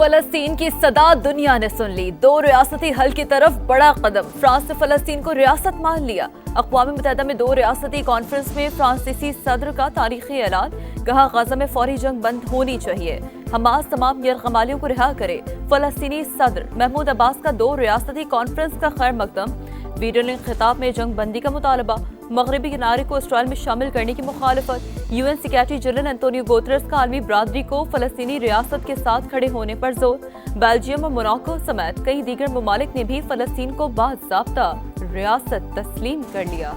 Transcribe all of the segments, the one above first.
فلسطین کی صدا دنیا نے سن لی، دو ریاستی حل کی طرف بڑا قدم، فرانس نے فلسطین کو ریاست مان لیا۔ اقوام متحدہ میں دو ریاستی کانفرنس میں فرانسیسی صدر کا تاریخی اعلان، کہا غزہ میں فوری جنگ بند ہونی چاہیے، حماس تمام غیر غمالیوں کو رہا کرے۔ فلسطینی صدر محمود عباس کا دو ریاستی کانفرنس کا خیر مقدم، ویڈیو لنک خطاب میں جنگ بندی کا مطالبہ، مغربی کنارے کو اسرائیل میں شامل کرنے کی مخالفت، U N secretary general Antonio Guterres کا عالمی برادری کو فلسطینی ریاست کے ساتھ کھڑے ہونے پر زور، بیلجیم اور موراکو سمیت کئی دیگر ممالک نے بھی فلسطین کو باضابطہ ریاست تسلیم کر لیا۔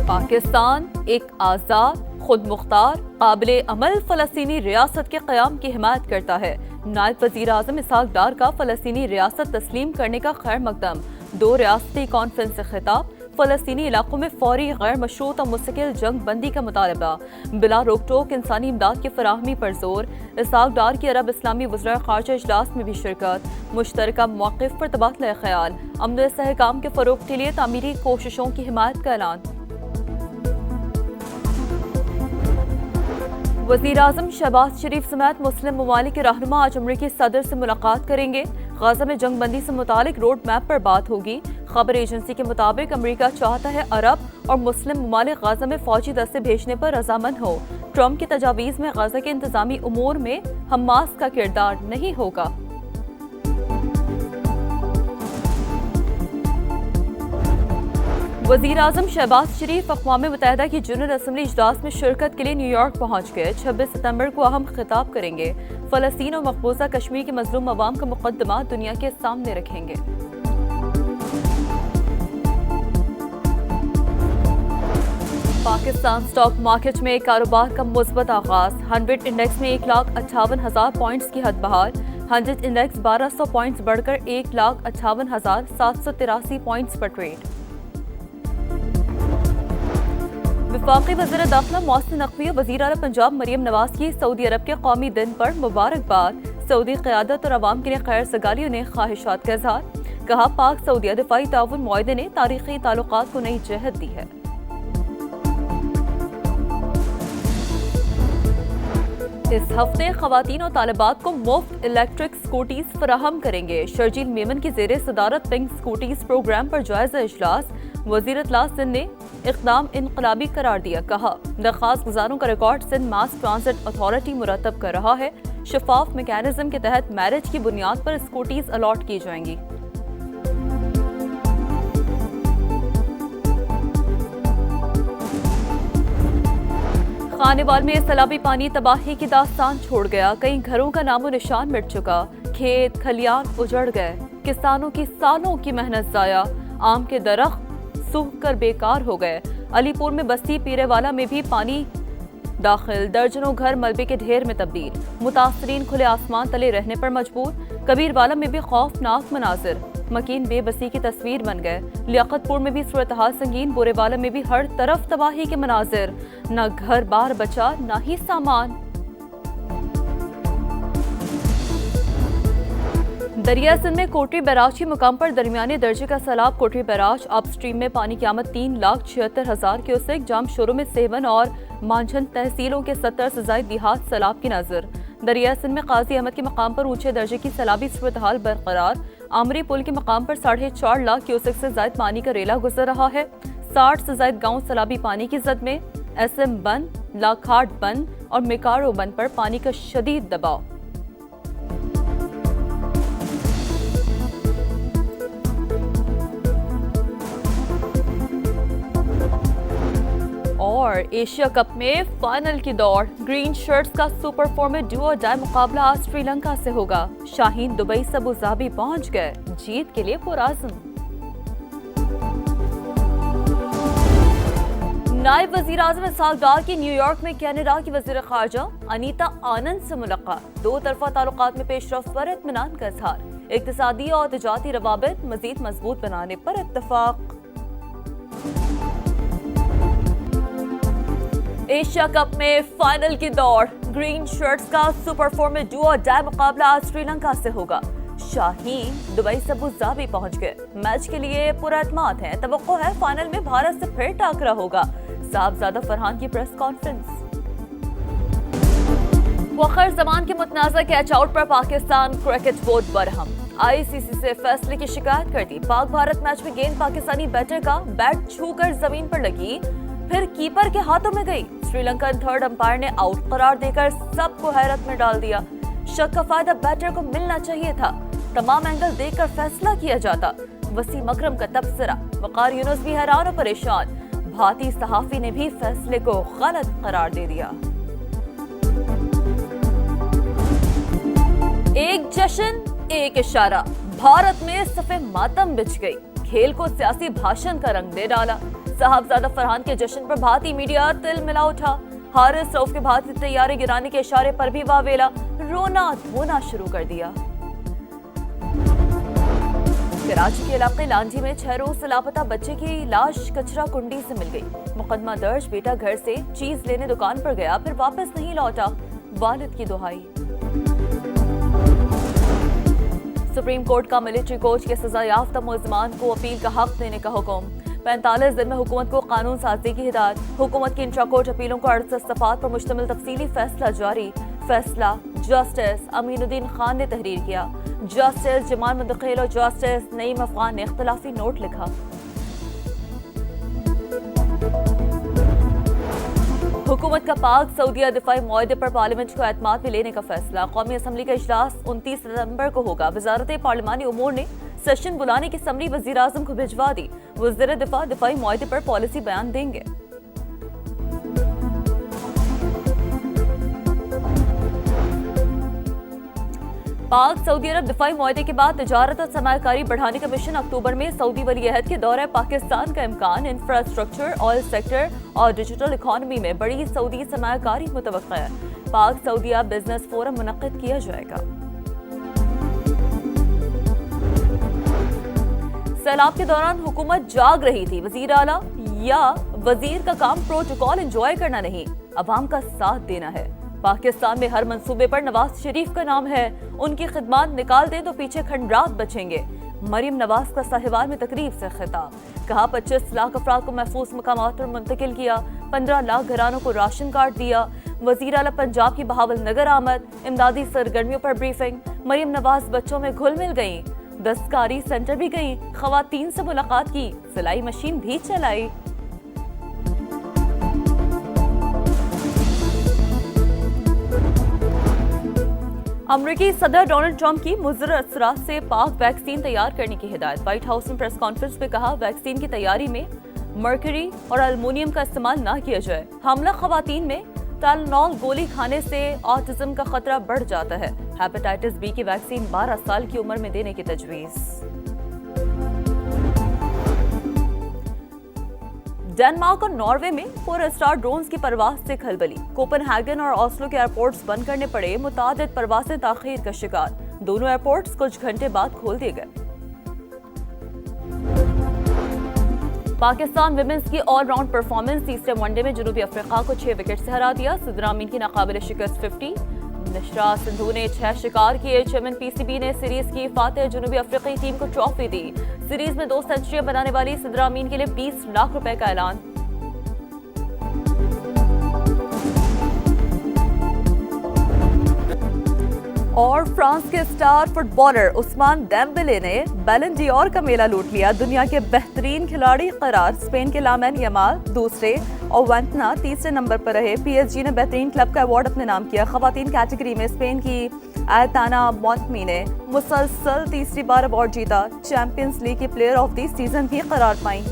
پاکستان ایک آزاد، خود مختار، قابل عمل فلسطینی ریاست کے قیام کی حمایت کرتا ہے۔ نائب وزیر اعظم اسحاق ڈار کا فلسطینی ریاست تسلیم کرنے کا خیر مقدم، دو ریاستی کانفرنس سے خطاب، فلسطینی علاقوں میں فوری غیر مشروط اور مستقل جنگ بندی کا مطالبہ، بلا روک ٹوک انسانی امداد کی فراہمی پر زور، اسحاق ڈار کی عرب اسلامی وزراء خارجہ اجلاس میں بھی شرکت، مشترکہ موقف پر تبادلہ خیال، امن و استحکام کے فروغ کے لیے تعمیری کوششوں کی حمایت کا اعلان۔ وزیر اعظم شہباز شریف سمیت مسلم ممالک کے رہنما آج امریکی صدر سے ملاقات کریں گے۔ غزہ میں جنگ بندی سے متعلق روڈ میپ پر بات ہوگی۔ خبر ایجنسی کے مطابق امریکہ چاہتا ہے عرب اور مسلم ممالک غزہ میں فوجی دستے بھیجنے پر رضامند ہو۔ ٹرمپ کی تجاویز میں غزہ کے انتظامی امور میں حماس کا کردار نہیں ہوگا۔ وزیر اعظم شہباز شریف اقوام متحدہ کی جنرل اسمبلی اجلاس میں شرکت کے لیے نیو یارک پہنچ گئے۔ 26 ستمبر کو اہم خطاب کریں گے۔ فلسطین اور مقبوضہ کشمیر کے مظلوم عوام کا مقدمہ دنیا کے سامنے رکھیں گے۔ پاکستان سٹاک مارکیٹ میں کاروبار کا مثبت آغاز، 100 انڈیکس میں 1,58,000 پوائنٹس کی حد بہار، 100 انڈیکس 1200 پوائنٹس بڑھ کر 1,58,783 پوائنٹس پر ٹریڈ۔ وفاقی وزیر داخلہ محسن نقوی اور وزیر اعلیٰ پنجاب مریم نواز کی سعودی عرب کے قومی دن پر مبارکباد، سعودی قیادت اور عوام کے لیے خیر سگالیوں نے خواہشات کا اظہار، کہا پاک سعودیہ دفاعی تعاون معاہدے نے تاریخی تعلقات کو نئی جہت دی ہے۔ اس ہفتے خواتین اور طالبات کو مفت الیکٹرک سکوٹیز فراہم کریں گے۔ شرجیل میمن کی زیر صدارت پنک سکوٹیز پروگرام پر جائزہ اجلاس، وزیر اطلاع سندھ نے اقدام انقلابی قرار دیا، کہا درخواست گزاروں کا ریکارڈ سندھ ماس ٹرانزٹ اتھارٹی مرتب کر رہا ہے، شفاف میکینزم کے تحت میرج کی بنیاد پر سکوٹیز الاٹ کی جائیں گی۔ خانیوال میں سیلابی پانی تباہی کی داستان چھوڑ گیا، کئی گھروں کا نام و نشان مٹ چکا، کھیت کھلیان اجڑ گئے، کسانوں کی سالوں کی محنت ضائع، آم کے درخت سوکھ کر بیکار ہو گئے۔ علی پور میں بستی پیرے والا میں بھی پانی داخل، درجنوں گھر ملبے کے ڈھیر میں تبدیل، متاثرین کھلے آسمان تلے رہنے پر مجبور، کبیر والا میں بھی خوفناک مناظر، مکین بے بسی کی تصویر بن گئے، لیاقت پور میں بھی صورتحال سنگین، بورے والا میں بھی ہر طرف تباہی کے مناظر، نہ گھر بار بچا نہ ہی سامان۔ دریا سندھ میں کوٹری بیراج کے مقام پر درمیانے درجے کا سیلاب، کوٹری بیراج اپ سٹریم میں پانی کی آمد 3,76,000 کیوسیک، جام شوروں میں سیون اور مانجھن تحصیلوں کے 70 سے زائد دیہات سیلاب کی نظر۔ دریا سندھ میں قاضی احمد کے مقام پر اونچے درجے کی سیلابی صورتحال برقرار، آمری پل کے مقام پر 4.5 لاکھ کیوسیک سے زائد پانی کا ریلا گزر رہا ہے، 60 سے زائد گاؤں سیلابی پانی کی زد میں، ایس ایم بند، لاکھاٹ بند اور میکارو بند پر پانی کا شدید دباؤ۔ اور ایشیا کپ میں فائنل کی دوڑ، گرین شرٹس کا سپر فور میں ڈو اور ڈائی مقابلہ آج سری لنکا سے ہوگا، شاہین دبئی سے ابو ظہبی پہنچ گئے، جیت کے لیے پرعزم۔ نائب وزیر اعظم اسحاق ڈار کی نیو یارک میں کینیڈا کی وزیر خارجہ انیتا آنند سے ملاقات، دو طرفہ تعلقات میں پیش رفت پر اطمینان کا اظہار، اقتصادی اور تجارتی روابط مزید مضبوط بنانے پر اتفاق۔ ایشیا کپ میں فائنل کی دوڑ، گرین شرٹس کا سپر فور میں ڈو اور ڈائی مقابلہ آج سری لنکا سے ہوگا، شاہین دبئی سے ابو ظبی پہنچ گئے. میچ کے لیے پورا اعتماد ہے. توقع ہے فائنل میں بھارت سے پھر ٹاکرا ہوگا. صاحبزادہ فرحان کی پریس کانفرنس. وقار زمان کے متنازع کیچ آؤٹ پر پاکستان کرکٹ بورڈ برہم. ICC سے فیصلے کی شکایت کر دی. پاک بھارت میچ میں گیند پاکستانی بیٹر کا بیٹ چھو کر زمین پر لگی, پھر کیپر کے ہاتھوں میں گئی. سری لنکن تھرڈ امپائر نے آؤٹ قرار دے کر سب کو حیرت میں ڈال دیا. شک کا فائدہ بیٹر کو ملنا چاہیے تھا. تمام اینگل دیکھ کر فیصلہ کیا جاتا. وسیم اکرم کا تبصرہ. وقار یونس بھی حیران و پریشان. بھارتی صحافی نے بھی فیصلے کو غلط قرار دے دیا. ایک جشن ایک اشارہ. بھارت میں صفے ماتم بچھ گئی. کھیل کو سیاسی بھاشن کا رنگ دے ڈالا. صاحبزادہ فرحان کے جشن پر بھارتی میڈیا تل ملا اٹھا. حارث رؤف کے بھارتی طیارے گرانے کے اشارے پر بھی واویلا. رونا دھونا شروع کر دیا. کراچی کے علاقے لانجی میں 6 روز سے لاپتہ بچے کی لاش کچرا کنڈی سے مل گئی. مقدمہ درج. بیٹا گھر سے چیز لینے دکان پر گیا, پھر واپس نہیں لوٹا. والد کی دہائی. سپریم کورٹ کا ملٹری کوچ کے سزا یافتہ ملزمان کو اپیل کا حق دینے کا حکم. 45 دن میں حکومت کو قانون سازی کی ہدایت. حکومت کی انٹرا کورٹ اپیلوں کو 68 صفحات پر مشتمل تفصیلی فیصلہ جاری. فیصلہ جسٹس امین الدین خان نے تحریر کیا. جسٹس جمال مندقیل اور جسٹس نعیم افغان نے اختلافی نوٹ لکھا. حکومت کا پاک سعودیہ دفاعی معاہدے پر پارلیمنٹ کو اعتماد میں لینے کا فیصلہ. قومی اسمبلی کا اجلاس 29 ستمبر کو ہوگا. وزارت پارلیمانی امور نے سیشن بلانے کی سمری وزیر اعظم کو بھجوا دی. وزیر دفاع دفاعی معاہدے پر پالیسی بیان دیں گے. پاک سعودی عرب دفاعی معاہدے کے بعد تجارت اور سرمایہ کاری بڑھانے کا مشن. اکتوبر میں سعودی ولی عہد کے دورہ پاکستان کا امکان. انفراسٹرکچر, آئل سیکٹر اور ڈیجیٹل اکانومی میں بڑی سعودی سرمایہ کاری متوقع ہے. پاک سعودیہ بزنس فورم منعقد کیا جائے گا. سیلاب کے دوران حکومت جاگ رہی تھی. وزیر اعلیٰ یا وزیر کا کام پروٹوکول انجوائے کرنا نہیں, عوام کا ساتھ دینا ہے. پاکستان میں ہر منصوبے پر نواز شریف کا نام ہے. ان کی خدمات نکال دیں تو پیچھے کھنڈرات بچیں گے. مریم نواز کا ساہیوال میں تقریب سے خطاب. کہا 25 لاکھ افراد کو محفوظ مقامات پر منتقل کیا. 15 لاکھ گھرانوں کو راشن کارڈ دیا. وزیر اعلیٰ پنجاب کی بہاول نگر آمد. امدادی سرگرمیوں پر بریفنگ. مریم نواز بچوں میں گھل مل گئیں. دستکاری سینٹر بھی گئیں. خواتین سے ملاقات کی. سلائی مشین بھی چلائی. امریکی صدر ڈونلڈ ٹرمپ کی مضر اثرات سے پاک ویکسین تیار کرنے کی ہدایت. وائٹ ہاؤس نے پریس کانفرنس میں کہا ویکسین کی تیاری میں مرکری اور المونیم کا استعمال نہ کیا جائے. حاملہ خواتین میں ٹائلنول گولی کھانے سے آٹزم کا خطرہ بڑھ جاتا ہے. ہیپاٹائٹس بی کی ویکسین 12 سال کی عمر میں دینے کی تجویز. ڈنمارک اور ناروے میں 4 اسٹار ڈرونز کی پرواز سے کھلبلی. کوپن ہیگن اور آسلو کے ایئرپورٹس بند کرنے پڑے. متعدد پروازیں تاخیر کا شکار. دونوں ایئرپورٹس کچھ گھنٹے بعد کھول دیے گئے. پاکستان ویمنز کی آل راؤنڈ پرفارمنس. تیسرے ون ڈے میں جنوبی افریقہ کو 6 وکٹ سے ہرا دیا. صدر امین کی ناقابل شکست 50. نشرا سندھو نے 6 شکار کیے. چیئرمین PCB نے سیریز کی فاتح جنوبی افریقی ٹیم کو ٹرافی دی. سیریز میں 2 سینچریاں بنانے والی صدر امین کے لیے 20 لاکھ روپے کا اعلان. اور فرانس کے star footballer Ousmane Dembele نے بیلن ڈی اور کا میلہ لوٹ لیا. دنیا کے بہترین کھلاڑی قرار. اسپین کے لامین یمال دوسرے اور وینتنا تیسرے نمبر پر رہے. PSG نے بہترین کلب کا ایوارڈ اپنے نام کیا. خواتین کیٹیگری میں اسپین کی ایتانا مونٹمی نے مسلسل تیسری بار ایوارڈ جیتا. چیمپئنز لیگ کی پلیئر آف دی سیزن بھی قرار پائیں.